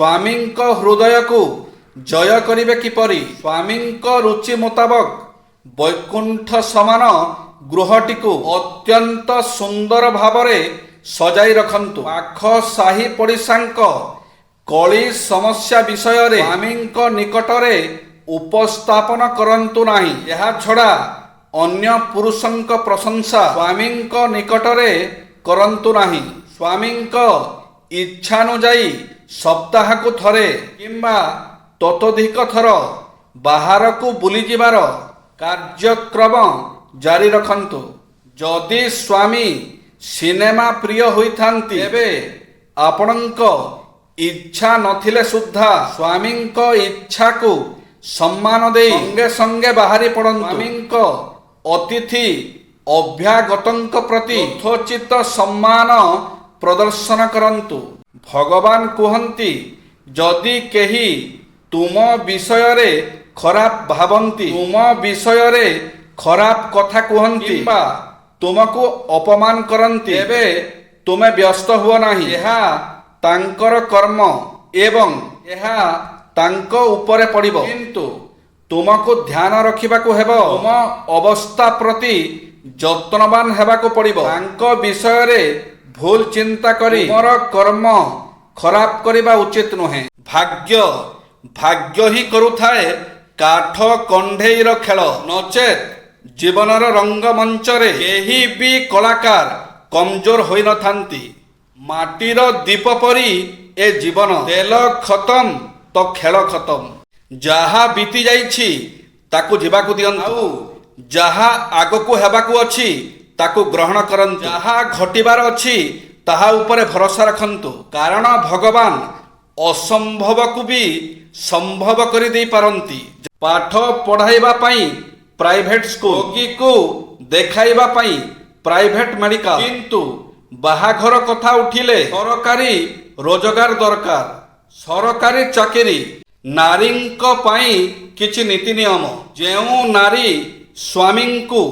ସ୍ୱାମୀଙ୍କ ହୃଦୟକୁ ଜୟ କରିବେ କିପରି? ସ୍ୱାମୀଙ୍କ ରୁଚି ମୁତାବକ ବୈକୁଣ୍ଠ ସମାନ ଗୃହଟିକୁ ଅତ୍ୟନ୍ତ ସୁନ୍ଦର ଭାବରେ ସଜାଇ ରଖନ୍ତୁ। ପାଖ ସାହି ପଡ଼ିଶାଙ୍କ କଳି ସମସ୍ୟା ବିଷୟରେ ସ୍ୱାମୀଙ୍କ ନିକଟରେ ଉପସ୍ଥାପନ କରନ୍ତୁ ନାହିଁ। ଏହା ଛଡ଼ା ଅନ୍ୟ ପୁରୁଷଙ୍କ ପ୍ରଶଂସା ସ୍ୱାମୀଙ୍କ ନିକଟରେ କରନ୍ତୁ ନାହିଁ। ସ୍ୱାମୀଙ୍କ ଇଚ୍ଛାନୁଯାୟୀ ସପ୍ତାହକୁ ଥରେ କିମ୍ବା ତତୋଧିକ ଥର ବାହାରକୁ ବୁଲିଯିବାର କାର୍ଯ୍ୟକ୍ରମ ଜାରି ରଖନ୍ତୁ। ଯଦି ସ୍ୱାମୀ ସିନେମା ପ୍ରିୟ ହୋଇଥାନ୍ତି ତେବେ ଆପଣଙ୍କ ଇଚ୍ଛା ନଥିଲେ ସୁଦ୍ଧା ସ୍ୱାମୀଙ୍କ ଇଚ୍ଛାକୁ ସମ୍ମାନ ଦେଇ ସଙ୍ଗେ ସଙ୍ଗେ ବାହାରି ପଡ଼ନ୍ତୁ। ସ୍ୱାମୀଙ୍କ ଅତିଥି ଅଭ୍ୟାଗତଙ୍କ ପ୍ରତି ଯଥୋଚିତ ସମ୍ମାନ ପ୍ରଦର୍ଶନ କରନ୍ତୁ। ଭଗବାନ କୁହନ୍ତି, ଯଦି କେହି ତୁମ ବିଷୟରେ ଖରାପ ଭାବନ୍ତି, ତୁମ ବିଷୟରେ ଖରାପ କଥା କୁହନ୍ତି କିମ୍ବା ତୁମକୁ ଅପମାନ କରନ୍ତି ତେବେ ତୁମେ ବ୍ୟସ୍ତ ହୁଅ ନାହିଁ। ଏହା ତାଙ୍କର କର୍ମ ଏବଂ ଏହା ତାଙ୍କ ଉପରେ ପଡ଼ିବ। କିନ୍ତୁ ତୁମକୁ ଧ୍ୟାନ ରଖିବାକୁ ହେବ, ତୁମ ଅବସ୍ଥା ପ୍ରତି ଯତ୍ନବାନ ହେବାକୁ ପଡ଼ିବ। ତାଙ୍କ ବିଷୟରେ ଭୁଲ ଚିନ୍ତା କରି ତୁମର କର୍ମ ଖରାପ କରିବା ଉଚିତ ନୁହେଁ। ଭାଗ୍ୟ ହିଁ କରୁଥାଏ କାଠ କଣ୍ଢେଇର ଖେଳ, ନଚେତ୍ ଜୀବନର ରଙ୍ଗମଞ୍ଚରେ କେହି ବି କଳାକାର କମଜୋର ହୋଇନଥାନ୍ତି। ମାଟିର ଦୀପ ପରି ଏ ଜୀବନ, ତେଲ ଖତମ ତ ଖେଳ ଖତମ। ଯାହା ବିତି ଯାଇଛି ତାକୁ ଯିବାକୁ ଦିଅନ୍ତୁ, ଆଉ ଯାହା ଆଗକୁ ହେବାକୁ ଅଛି ତାକୁ ଗ୍ରହଣ କରନ୍ତୁ। ଯାହା ଘଟିବାର ଅଛି ତାହା ଉପରେ ଭରସା ରଖନ୍ତୁ, କାରଣ ଭଗବାନ ଅସମ୍ଭବକୁ ବି ସମ୍ଭବ କରିଦେଇ ପାରନ୍ତି। ପାଠ ପଢ଼ାଇବା ପାଇଁ ପ୍ରାଇଭେଟ ସ୍କୁଲ, ରୋଗୀକୁ ଦେଖାଇବା ପାଇଁ ପ୍ରାଇଭେଟ ମେଡିକାଲ, କିନ୍ତୁ ବାହାଘର କଥା ଉଠିଲେ ସରକାରୀ ରୋଜଗାର ଦରକାର, ସରକାରୀ ଚାକିରି। ନାରୀଙ୍କ ପାଇଁ କିଛି ନୀତି ନିୟମ। ଯେଉଁ ନାରୀ ସ୍ୱାମୀଙ୍କୁ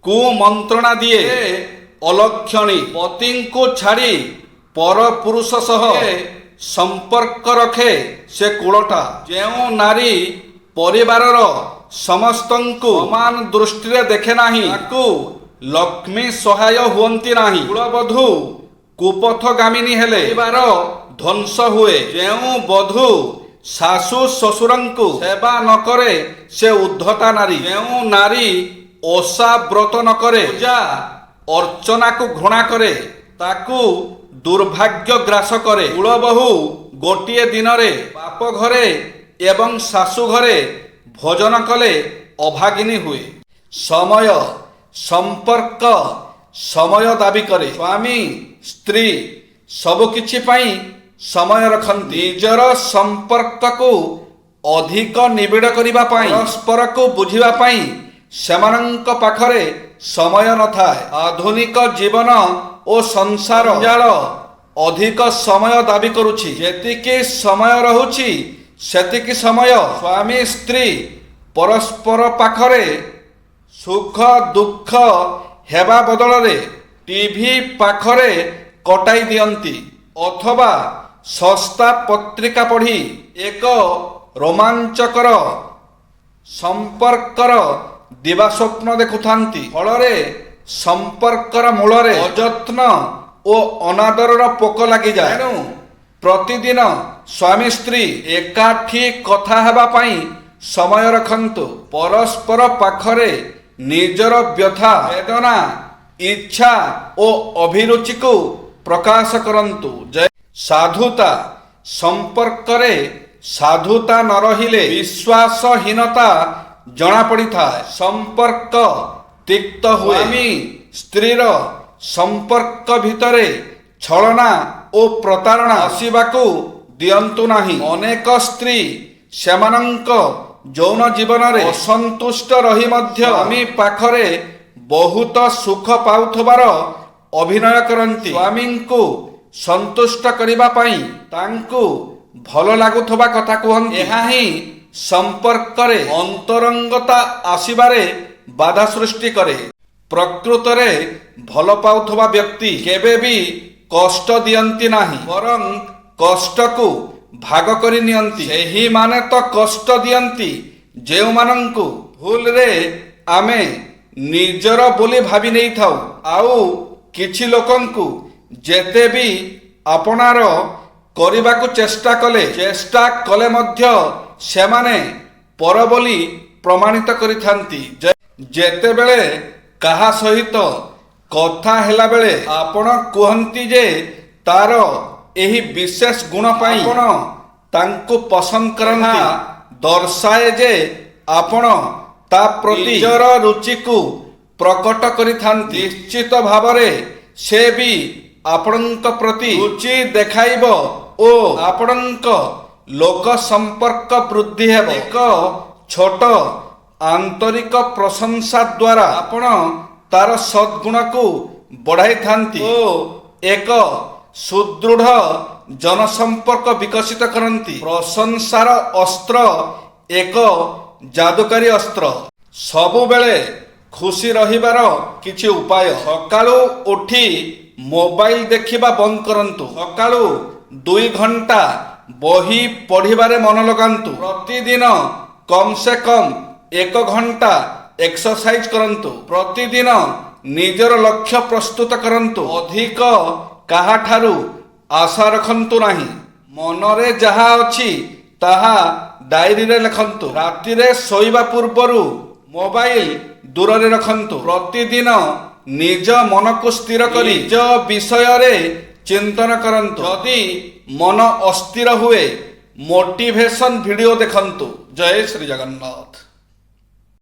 କୁମନ୍ତ୍ରଣା ଦିଏ ଅଲକ୍ଷଣୀ, ପତିଙ୍କୁ ଛାଡ଼ି ପର ପୁରୁଷ ସହ ସମ୍ପର୍କ ରଖେ ସେ କୁଳଟା। ଯେଉଁ ନାରୀ ପରିବାରର ସମସ୍ତଙ୍କୁ ସମାନ ଦୃଷ୍ଟିରେ ଦେଖେ ନାହିଁ, ତାକୁ ଲକ୍ଷ୍ମୀ ସହାୟ ହୁଅନ୍ତି ନାହିଁ। କୁଳବଧୂ କୁପଥଗାମିନୀ ହେଲେ ପରିବାର ଧ୍ୱଂସ ହୁଏ। ଯେଉଁ ବଧୂ ଶାଶୁ ଶ୍ୱଶୁରଙ୍କୁ ସେବା ନ କରେ ସେ ଉଦ୍ଧତା ନାରୀ। ଯେଉଁ ନାରୀ ଓଷା ବ୍ରତ ନ କରେ, ପୂଜା ଅର୍ଚ୍ଚନାକୁ ଘୃଣା କରେ, ତାକୁ ଦୁର୍ଭାଗ୍ୟ ଗ୍ରାସ କରେ। କୁଳବହୂ ଗୋଟିଏ ଦିନରେ ବାପ ଘରେ ଏବଂ ଶାଶୁ ଘରେ ଭୋଜନ କଲେ ଅଭାଗିନୀ ହୁଏ। ସମୟ ସମ୍ପର୍କ ସମୟ ଦାବି କରେ। ସ୍ୱାମୀ ସ୍ତ୍ରୀ ସବୁକିଛି ପାଇଁ ସମୟ ରଖନ୍ତି। ନିଜର ସମ୍ପର୍କକୁ ଅଧିକ ନିବିଡ଼ କରିବା ପାଇଁ, ପରସ୍ପରକୁ ବୁଝିବା ପାଇଁ ସେମାନଙ୍କ ପାଖରେ ସମୟ ନଥାଏ। ଆଧୁନିକ ଜୀବନ ଓ ସଂସାର ଜାଳ ଅଧିକ ସମୟ ଦାବି କରୁଛି। ଯେତିକି ସମୟ ରହୁଛି ସେତିକି ସମୟ ସ୍ୱାମୀ ସ୍ତ୍ରୀ ପରସ୍ପର ପାଖରେ ସୁଖ ଦୁଃଖ ହେବା ବଦଳରେ ଟିଭି ପାଖରେ କଟାଇ ଦିଅନ୍ତି ଅଥବା ଶସ୍ତା ପତ୍ରିକା ପଢ଼ି ଏକ ରୋମାଞ୍ଚକର ସମ୍ପର୍କର ଦିବାସ୍ୱପ୍ନ ଦେଖୁଥାନ୍ତି। ଫଳରେ ସମ୍ପର୍କର ମୂଳରେ ଅଯତ୍ନ ଓ ଅନାଦରର ପୋକ ଲାଗିଯାଏ। ତେଣୁ ପ୍ରତିଦିନ ସ୍ୱାମୀ ସ୍ତ୍ରୀ ଏକାଠି କଥା ହେବା ପାଇଁ ସମୟ ରଖନ୍ତୁ। ପରସ୍ପର ପାଖରେ ନିଜର ବ୍ୟଥା ବେଦନା ଇଚ୍ଛା ଓ ଅଭିରୁଚିକୁ ପ୍ରକାଶ କରନ୍ତୁ। ସାଧୁତା ସମ୍ପର୍କରେ ସାଧୁତା ନ ରହିଲେ ବିଶ୍ୱାସହୀନତା ଜଣାପଡ଼ିଥାଏ। ସମ୍ପର୍କ ତିକ୍ତ ହୁଏ। ସ୍ୱାମୀ ସ୍ତ୍ରୀର ସମ୍ପର୍କ ଭିତରେ ଛଳନା ଓ ପ୍ରତାରଣା ଆସିବାକୁ ଦିଅନ୍ତୁ ନାହିଁ। ଅନେକ ସ୍ତ୍ରୀ ସେମାନଙ୍କ ଯୌନ ଜୀବନରେ ଅସନ୍ତୁଷ୍ଟ ରହି ମଧ୍ୟ ସ୍ୱାମୀ ପାଖରେ ବହୁତ ସୁଖ ପାଉଥିବାର ଅଭିନୟ କରନ୍ତି। ସ୍ୱାମୀଙ୍କୁ ସନ୍ତୁଷ୍ଟ କରିବା ପାଇଁ ତାଙ୍କୁ ଭଲ ଲାଗୁଥିବା କଥା କୁହନ୍ତି। ଏହା ହିଁ ସମ୍ପର୍କରେ ଅନ୍ତରଙ୍ଗତା ଆସିବାରେ ବାଧା ସୃଷ୍ଟି କରେ। ପ୍ରକୃତରେ ଭଲ ପାଉଥିବା ବ୍ୟକ୍ତି କେବେ ବି କଷ୍ଟ ଦିଅନ୍ତି ନାହିଁ, ବରଂ କଷ୍ଟକୁ ଭାଗ କରି ନିଅନ୍ତି। ସେହିମାନେ ତ କଷ୍ଟ ଦିଅନ୍ତି ଯେଉଁମାନଙ୍କୁ ଭୁଲରେ ଆମେ ନିଜର ବୋଲି ଭାବି ନେଇଥାଉ। ଆଉ କିଛି ଲୋକଙ୍କୁ ଯେତେ ବି ଆପଣାର କରିବାକୁ ଚେଷ୍ଟା କଲେ ମଧ୍ୟ ସେମାନେ ପର ବୋଲି ପ୍ରମାଣିତ କରିଥାନ୍ତି। ଯେତେବେଳେ କାହା ସହିତ କଥା ହେଲା ବେଳେ ଆପଣ କୁହନ୍ତି ଯେ ତାର ଏହି ବିଶେଷ ଗୁଣ ପାଇଁ ଆପଣ ତାଙ୍କୁ ପସନ୍ଦ କରନ୍ତି, ଦର୍ଶାଏ ଯେ ଆପଣ ତା ପ୍ରତି ନିଜର ରୁଚିକୁ ପ୍ରକଟ କରିଥାନ୍ତି। ନିଶ୍ଚିତ ଭାବରେ ସେ ବି ଆପଣଙ୍କ ପ୍ରତି ରୁଚି ଦେଖାଇବ ଓ ଆପଣଙ୍କ ଲୋକ ସମ୍ପର୍କ ବୃଦ୍ଧି ହେବ। ଏକ ଛୋଟ ଆନ୍ତରିକ ପ୍ରଶଂସା ଦ୍ୱାରା ଆପଣ ତାର ସଦ୍ଗୁଣକୁ ବଢ଼ାଇଥାନ୍ତି ଓ ଏକ ସୁଦୃଢ଼ ଜନସମ୍ପର୍କ ବିକଶିତ କରନ୍ତି। ପ୍ରଶଂସାର ଅସ୍ତ୍ର ଏକ ଯାଦୁକାରୀ ଅସ୍ତ୍ର। ସବୁବେଳେ ଖୁସି ରହିବାର କିଛି ଉପାୟ। ସକାଳୁ ଉଠି ମୋବାଇଲ ଦେଖିବା ବନ୍ଦ କରନ୍ତୁ। ସକାଳୁ 2 ଘଣ୍ଟା ବହି ପଢ଼ିବାରେ ମନ ଲଗାନ୍ତୁ। ପ୍ରତିଦିନ କମ୍ ସେ କମ୍ 1 ଘଣ୍ଟା ଏକ୍ସରସାଇଜ କରନ୍ତୁ। ପ୍ରତିଦିନ ନିଜର ଲକ୍ଷ୍ୟ ପ୍ରସ୍ତୁତ କରନ୍ତୁ। ଅଧିକ କାହାଠାରୁ ଆଶା ରଖନ୍ତୁ ନାହିଁ। ମନରେ ଯାହା ଅଛି ତାହା ଡାଏରୀରେ ଲେଖନ୍ତୁ। ରାତିରେ ଶୋଇବା ପୂର୍ବରୁ ମୋବାଇଲ ଦୂରରେ ରଖନ୍ତୁ। ପ୍ରତିଦିନ ନିଜ ମନକୁ ସ୍ଥିର କରି ନିଜ ବିଷୟରେ ଚିନ୍ତନ କରନ୍ତୁ। ଯଦି ମନ ଅସ୍ଥିର ହୁଏ ମୋଟିଭେସନ ଭିଡ଼ିଓ ଦେଖନ୍ତୁ। ଜୟ ଶ୍ରୀ ଜଗନ୍ନାଥ।